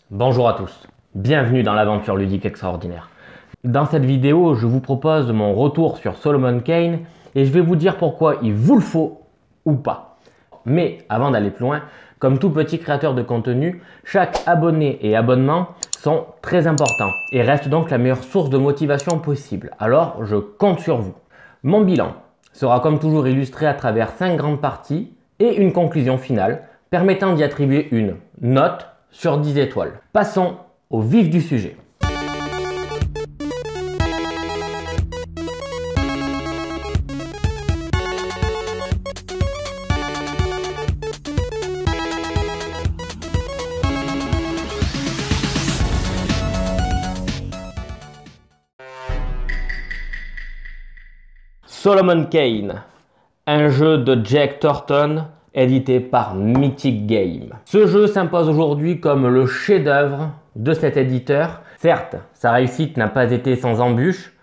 Bonjour à tous, bienvenue dans l'aventure ludique extraordinaire. Dans cette vidéo, je vous propose mon retour sur Solomon Kane et je vais vous dire pourquoi il vous le faut ou pas. Mais avant d'aller plus loin, comme tout petit créateur de contenu, chaque abonné et abonnement sont très importants et restent donc la meilleure source de motivation possible. Alors, je compte sur vous. Mon bilan sera comme toujours illustré à travers 5 grandes parties et une conclusion finale permettant d'y attribuer une note sur 10 étoiles. Passons au vif du sujet. Solomon Kane, un jeu de Jack Thornton édité par Mythic Game. Ce jeu s'impose aujourd'hui comme le chef-d'œuvre de cet éditeur. Certes, sa réussite n'a pas été sans embûches,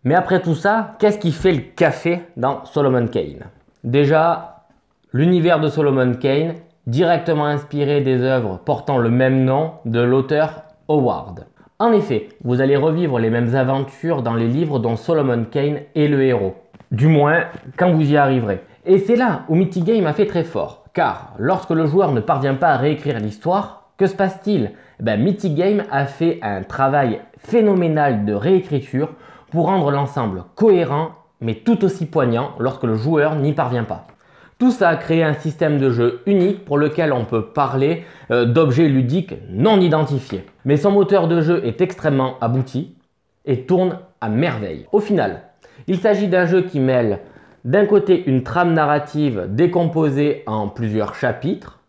mais après tout ça, qu'est-ce qui fait le café dans Solomon Kane? Déjà, l'univers de Solomon Kane, directement inspiré des œuvres portant le même nom de l'auteur Howard. En effet, vous allez revivre les mêmes aventures dans les livres dont Solomon Kane est le héros. Du moins, quand vous y arriverez. Et c'est là où Mythic Game a fait très fort, car lorsque le joueur ne parvient pas à réécrire l'histoire, que se passe-t-il? Mythic Game a fait un travail phénoménal de réécriture pour rendre l'ensemble cohérent, mais tout aussi poignant lorsque le joueur n'y parvient pas. Tout ça a créé un système de jeu unique pour lequel on peut parler d'objets ludiques non identifiés. Mais son moteur de jeu est extrêmement abouti et tourne à merveille. Au final, il s'agit d'un jeu qui mêle d'un côté une trame narrative décomposée en plusieurs chapitres,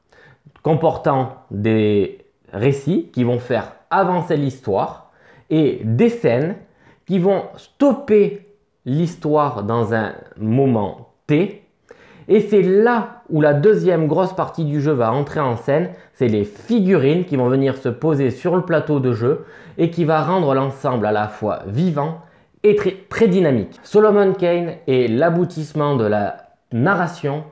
comportant des récits qui vont faire avancer l'histoire et des scènes qui vont stopper l'histoire dans un moment T. Et c'est là où la deuxième grosse partie du jeu va entrer en scène, c'est les figurines qui vont venir se poser sur le plateau de jeu et qui va rendre l'ensemble à la fois vivant et très dynamique. Solomon Kane est l'aboutissement de la narration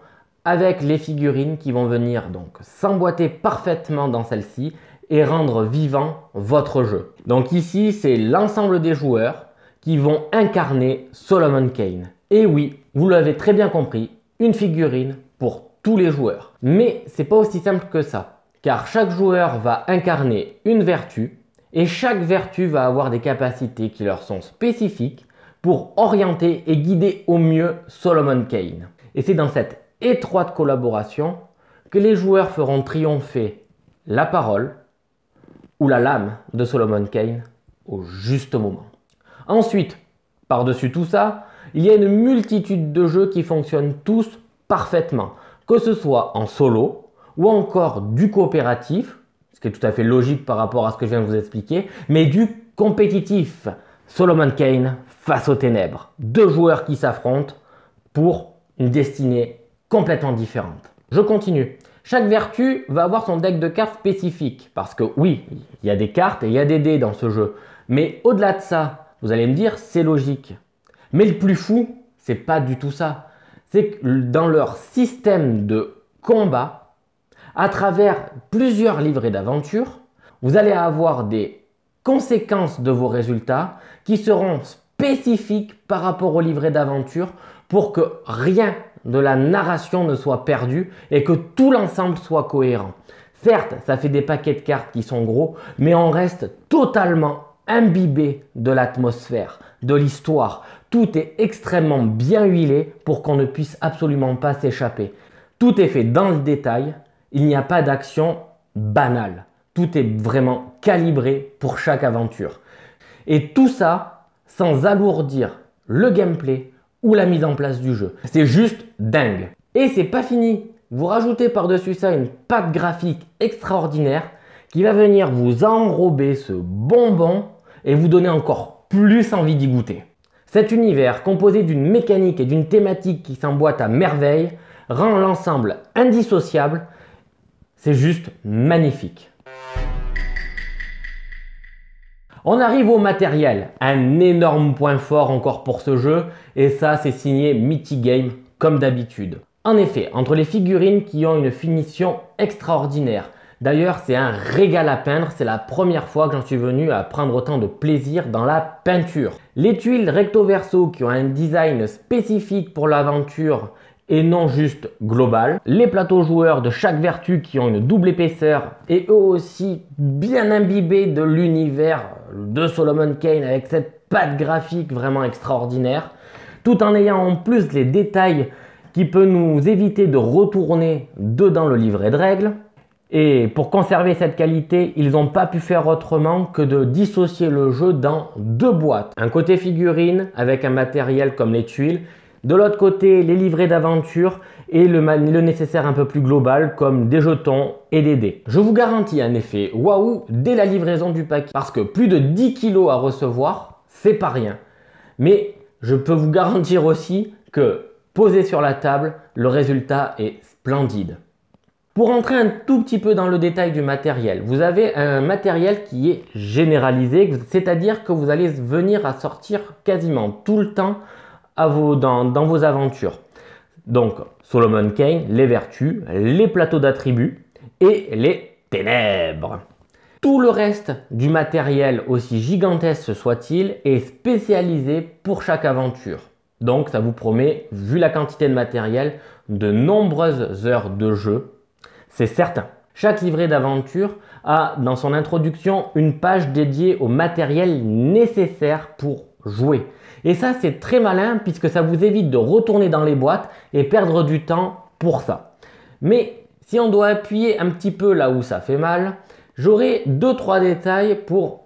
avec les figurines qui vont venir donc s'emboîter parfaitement dans celle-ci et rendre vivant votre jeu. Donc ici, c'est l'ensemble des joueurs qui vont incarner Solomon Kane. Et oui, vous l'avez très bien compris, une figurine pour tous les joueurs. Mais c'est pas aussi simple que ça, car chaque joueur va incarner une vertu et chaque vertu va avoir des capacités qui leur sont spécifiques pour orienter et guider au mieux Solomon Kane. Et c'est dans cette étroite collaboration que les joueurs feront triompher la parole ou la lame de Solomon Kane au juste moment. Ensuite, par-dessus tout ça, il y a une multitude de jeux qui fonctionnent tous parfaitement, que ce soit en solo ou encore du coopératif, ce qui est tout à fait logique par rapport à ce que je viens de vous expliquer, mais du compétitif. Solomon Kane face aux ténèbres. Deux joueurs qui s'affrontent pour une destinée complètement différente. Je continue. Chaque vertu va avoir son deck de cartes spécifique, parce que oui, il y a des cartes et il y a des dés dans ce jeu. Mais au-delà de ça, vous allez me dire, c'est logique. Mais le plus fou, c'est pas du tout ça. C'est que dans leur système de combat, à travers plusieurs livrets d'aventure, vous allez avoir des conséquences de vos résultats qui seront spécifiques par rapport au livret d'aventure pour que rien de la narration ne soit perdu et que tout l'ensemble soit cohérent. Certes, ça fait des paquets de cartes qui sont gros, mais on reste totalement imbibé de l'atmosphère, de l'histoire. Tout est extrêmement bien huilé pour qu'on ne puisse absolument pas s'échapper. Tout est fait dans le détail. Il n'y a pas d'action banale. Tout est vraiment calibré pour chaque aventure. Et tout ça sans alourdir le gameplay ou la mise en place du jeu. C'est juste dingue. Et c'est pas fini. Vous rajoutez par-dessus ça une patte graphique extraordinaire qui va venir vous enrober ce bonbon et vous donner encore plus envie d'y goûter. Cet univers composé d'une mécanique et d'une thématique qui s'emboîtent à merveille rend l'ensemble indissociable. C'est juste magnifique. On arrive au matériel, un énorme point fort encore pour ce jeu, et ça c'est signé Mythic Game comme d'habitude. En effet, entre les figurines qui ont une finition extraordinaire, D'ailleurs, c'est un régal à peindre, c'est la première fois que j'en suis venu à prendre autant de plaisir dans la peinture. Les tuiles recto verso qui ont un design spécifique pour l'aventure et non juste global. Les plateaux joueurs de chaque vertu qui ont une double épaisseur et eux aussi bien imbibés de l'univers de Solomon Kane avec cette patte graphique vraiment extraordinaire. Tout en ayant en plus les détails qui peuvent nous éviter de retourner dedans le livret de règles. Et pour conserver cette qualité, ils n'ont pas pu faire autrement que de dissocier le jeu dans deux boîtes. Un côté figurine avec un matériel comme les tuiles, de l'autre côté les livrets d'aventure et le nécessaire un peu plus global comme des jetons et des dés. Je vous garantis un effet waouh dès la livraison du paquet parce que plus de 10 kg à recevoir, c'est pas rien. Mais je peux vous garantir aussi que posé sur la table, le résultat est splendide. Pour entrer un tout petit peu dans le détail du matériel, vous avez un matériel qui est généralisé, c'est-à-dire que vous allez venir à sortir quasiment tout le temps dans vos aventures. Donc Solomon Kane, les vertus, les plateaux d'attributs et les ténèbres. Tout le reste du matériel, aussi gigantesque soit-il, est spécialisé pour chaque aventure. Donc ça vous promet, vu la quantité de matériel, de nombreuses heures de jeu. C'est certain. Chaque livret d'aventure a dans son introduction une page dédiée au matériel nécessaire pour jouer. Et ça c'est très malin puisque ça vous évite de retourner dans les boîtes et perdre du temps pour ça. Mais si on doit appuyer un petit peu là où ça fait mal, j'aurai 2-3 détails pour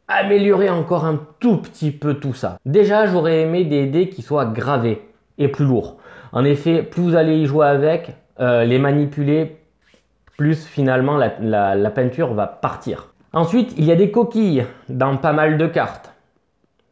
améliorer encore un tout petit peu tout ça. Déjà j'aurais aimé des dés qui soient gravés et plus lourds. En effet, plus vous allez y jouer avec, les manipuler, plus finalement la peinture va partir. Ensuite, il y a des coquilles dans pas mal de cartes.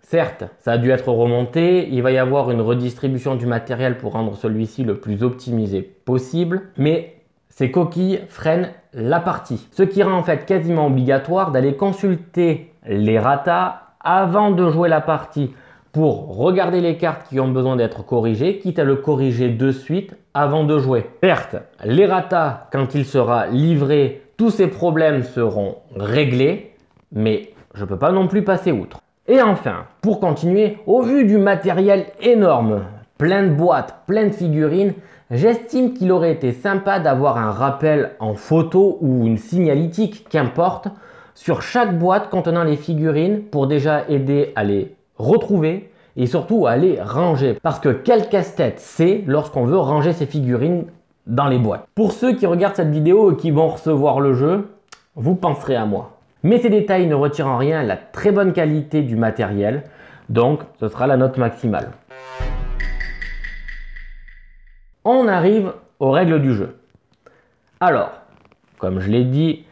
Certes, ça a dû être remonté, il va y avoir une redistribution du matériel pour rendre celui-ci le plus optimisé possible, mais ces coquilles freinent la partie. Ce qui rend en fait quasiment obligatoire d'aller consulter les ratas avant de jouer la partie pour regarder les cartes qui ont besoin d'être corrigées, quitte à le corriger de suite avant de jouer. Certes, les ratas, quand il sera livré, tous ces problèmes seront réglés, mais je ne peux pas non plus passer outre. Et enfin, pour continuer, au vu du matériel énorme, plein de boîtes, plein de figurines, j'estime qu'il aurait été sympa d'avoir un rappel en photo ou une signalétique, qu'importe, sur chaque boîte contenant les figurines pour déjà aider à les retrouver et surtout à les ranger. Parce que quel casse-tête c'est lorsqu'on veut ranger ses figurines dans les boîtes. Pour ceux qui regardent cette vidéo et qui vont recevoir le jeu, vous penserez à moi. Mais ces détails ne retirent en rien la très bonne qualité du matériel, donc ce sera la note maximale. On arrive aux règles du jeu. Alors, comme je l'ai dit,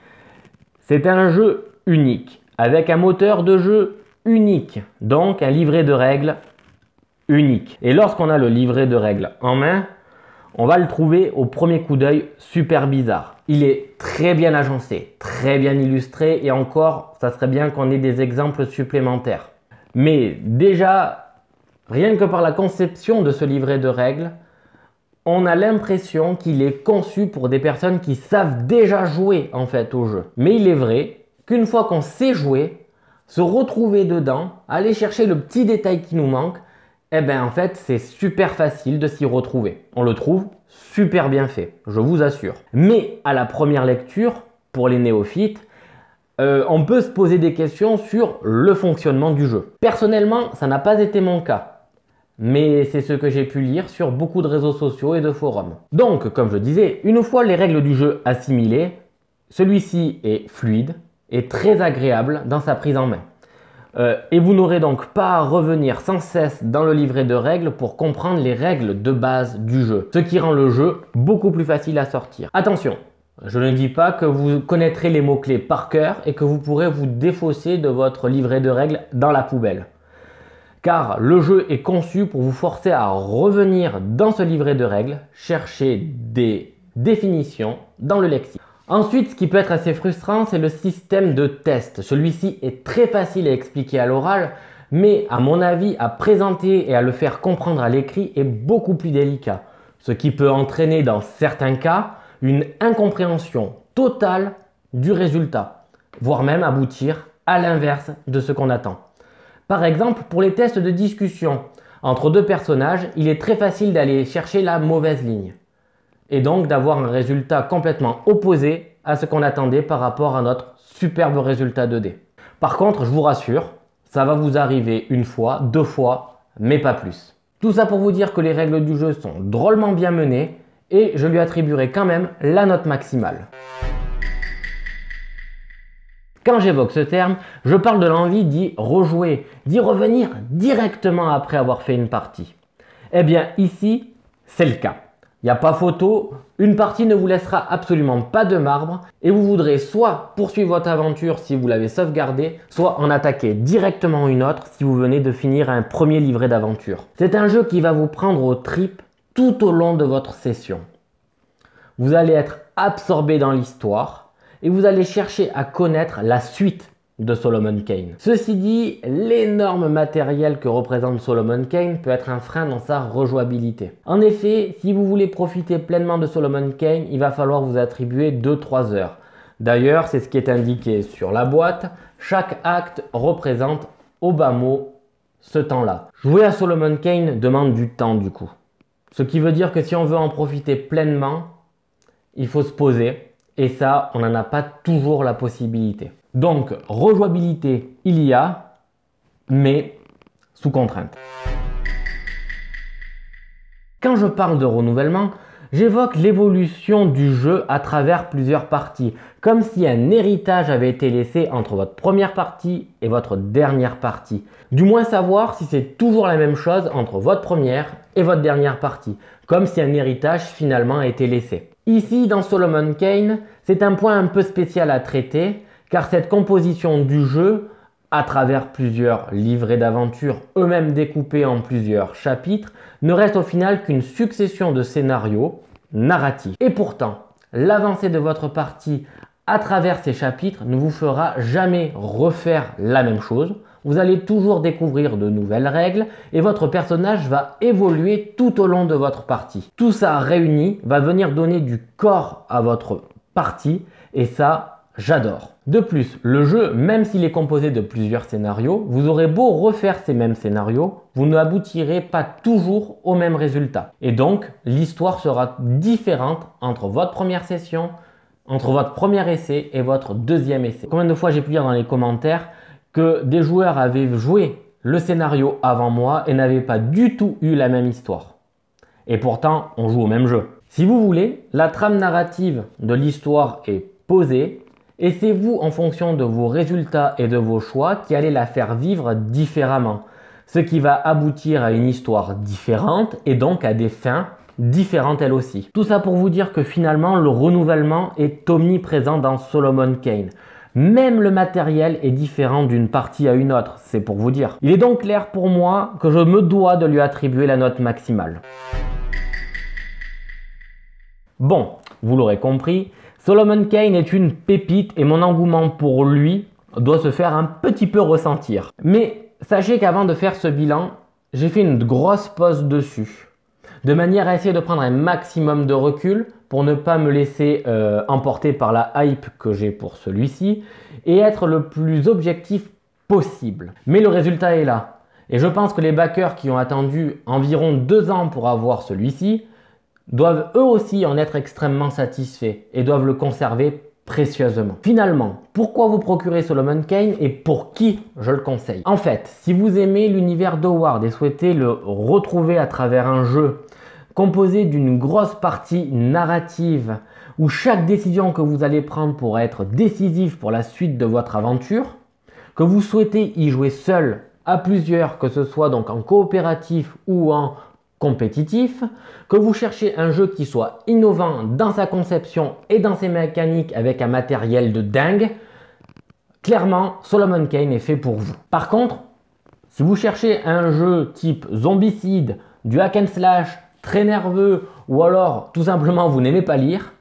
c'est un jeu unique, avec un moteur de jeu unique, donc un livret de règles unique. Et lorsqu'on a le livret de règles en main, on va le trouver au premier coup d'œil super bizarre. Il est très bien agencé, très bien illustré et encore, ça serait bien qu'on ait des exemples supplémentaires. Mais déjà, rien que par la conception de ce livret de règles, on a l'impression qu'il est conçu pour des personnes qui savent déjà jouer en fait au jeu. Mais il est vrai qu'une fois qu'on sait jouer, se retrouver dedans, aller chercher le petit détail qui nous manque, eh bien en fait c'est super facile de s'y retrouver. On le trouve super bien fait, je vous assure. Mais à la première lecture, pour les néophytes, on peut se poser des questions sur le fonctionnement du jeu. Personnellement, ça n'a pas été mon cas. Mais c'est ce que j'ai pu lire sur beaucoup de réseaux sociaux et de forums. Donc, comme je disais, une fois les règles du jeu assimilées, celui-ci est fluide et très agréable dans sa prise en main. Et vous n'aurez donc pas à revenir sans cesse dans le livret de règles pour comprendre les règles de base du jeu, ce qui rend le jeu beaucoup plus facile à sortir. Attention, je ne dis pas que vous connaîtrez les mots-clés par cœur et que vous pourrez vous défausser de votre livret de règles dans la poubelle. Car le jeu est conçu pour vous forcer à revenir dans ce livret de règles, chercher des définitions dans le lexique. Ensuite, ce qui peut être assez frustrant, c'est le système de test. Celui-ci est très facile à expliquer à l'oral, mais à mon avis, à présenter et à le faire comprendre à l'écrit est beaucoup plus délicat. Ce qui peut entraîner dans certains cas une incompréhension totale du résultat, voire même aboutir à l'inverse de ce qu'on attend. Par exemple, pour les tests de discussion entre deux personnages, il est très facile d'aller chercher la mauvaise ligne et donc d'avoir un résultat complètement opposé à ce qu'on attendait par rapport à notre superbe résultat 2D. Par contre, je vous rassure, ça va vous arriver une fois, deux fois, mais pas plus. Tout ça pour vous dire que les règles du jeu sont drôlement bien menées et je lui attribuerai quand même la note maximale. Quand j'évoque ce terme, je parle de l'envie d'y rejouer, d'y revenir directement après avoir fait une partie. Eh bien ici, c'est le cas. Il n'y a pas photo, une partie ne vous laissera absolument pas de marbre et vous voudrez soit poursuivre votre aventure si vous l'avez sauvegardée, soit en attaquer directement une autre si vous venez de finir un premier livret d'aventure. C'est un jeu qui va vous prendre aux tripes tout au long de votre session. Vous allez être absorbé dans l'histoire et vous allez chercher à connaître la suite de Solomon Kane. Ceci dit, l'énorme matériel que représente Solomon Kane peut être un frein dans sa rejouabilité. En effet, si vous voulez profiter pleinement de Solomon Kane, il va falloir vous attribuer 2-3 heures. D'ailleurs, c'est ce qui est indiqué sur la boîte. Chaque acte représente au bas mot ce temps-là. Jouer à Solomon Kane demande du temps du coup. Ce qui veut dire que si on veut en profiter pleinement, il faut se poser. Et ça, on n'en a pas toujours la possibilité. Donc, rejouabilité, il y a, mais sous contrainte. Quand je parle de renouvellement, j'évoque l'évolution du jeu à travers plusieurs parties, comme si un héritage avait été laissé entre votre première partie et votre dernière partie. Du moins savoir si c'est toujours la même chose entre votre première et votre dernière partie, comme si un héritage finalement a été laissé. Ici, dans Solomon Kane, c'est un point un peu spécial à traiter, car cette composition du jeu, à travers plusieurs livrets d'aventure, eux-mêmes découpés en plusieurs chapitres, ne reste au final qu'une succession de scénarios narratifs. Et pourtant, l'avancée de votre partie à travers ces chapitres ne vous fera jamais refaire la même chose. Vous allez toujours découvrir de nouvelles règles et votre personnage va évoluer tout au long de votre partie. Tout ça réuni va venir donner du corps à votre partie et ça, j'adore. De plus, le jeu, même s'il est composé de plusieurs scénarios, vous aurez beau refaire ces mêmes scénarios, vous n'aboutirez pas toujours au même résultat. Et donc, l'histoire sera différente entre votre première session, entre votre premier essai et votre deuxième essai. Combien de fois j'ai pu lire dans les commentaires que des joueurs avaient joué le scénario avant moi et n'avaient pas du tout eu la même histoire. Et pourtant, on joue au même jeu. Si vous voulez, la trame narrative de l'histoire est posée et c'est vous, en fonction de vos résultats et de vos choix, qui allez la faire vivre différemment. Ce qui va aboutir à une histoire différente et donc à des fins différentes elles aussi. Tout ça pour vous dire que finalement, le renouvellement est omniprésent dans Solomon Kane. Même le matériel est différent d'une partie à une autre, c'est pour vous dire. Il est donc clair pour moi que je me dois de lui attribuer la note maximale. Bon, vous l'aurez compris, Solomon Kane est une pépite et mon engouement pour lui doit se faire un petit peu ressentir. Mais sachez qu'avant de faire ce bilan, j'ai fait une grosse pause dessus, de manière à essayer de prendre un maximum de recul pour ne pas me laisser emporter par la hype que j'ai pour celui-ci et être le plus objectif possible. Mais le résultat est là. Et je pense que les backers qui ont attendu environ 2 ans pour avoir celui-ci doivent eux aussi en être extrêmement satisfaits et doivent le conserver précieusement. Finalement, pourquoi vous procurer Solomon Kane et pour qui je le conseille? En fait, si vous aimez l'univers d'Howard et souhaitez le retrouver à travers un jeu composé d'une grosse partie narrative où chaque décision que vous allez prendre pourra être décisive pour la suite de votre aventure, que vous souhaitez y jouer seul, à plusieurs, que ce soit donc en coopératif ou en compétitif, que vous cherchez un jeu qui soit innovant dans sa conception et dans ses mécaniques avec un matériel de dingue, clairement Solomon Kane est fait pour vous. Par contre, si vous cherchez un jeu type zombicide, du hack and slash, très nerveux ou alors tout simplement vous n'aimez pas lire,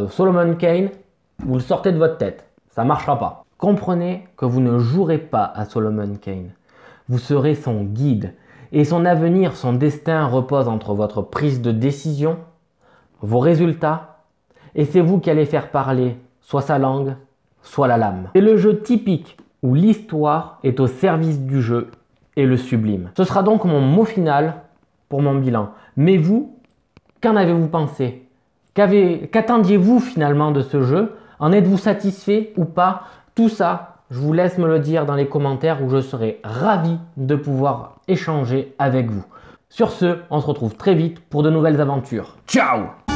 Solomon Kane, vous le sortez de votre tête, ça ne marchera pas. Comprenez que vous ne jouerez pas à Solomon Kane, vous serez son guide et son avenir, son destin repose entre votre prise de décision, vos résultats et c'est vous qui allez faire parler soit sa langue, soit la lame. C'est le jeu typique où l'histoire est au service du jeu et le sublime. Ce sera donc mon mot final pour mon bilan. Mais vous, qu'en avez-vous pensé? Qu'attendiez-vous finalement de ce jeu? En êtes-vous satisfait ou pas? Tout ça, je vous laisse me le dire dans les commentaires où je serai ravi de pouvoir échanger avec vous. Sur ce, on se retrouve très vite pour de nouvelles aventures. Ciao!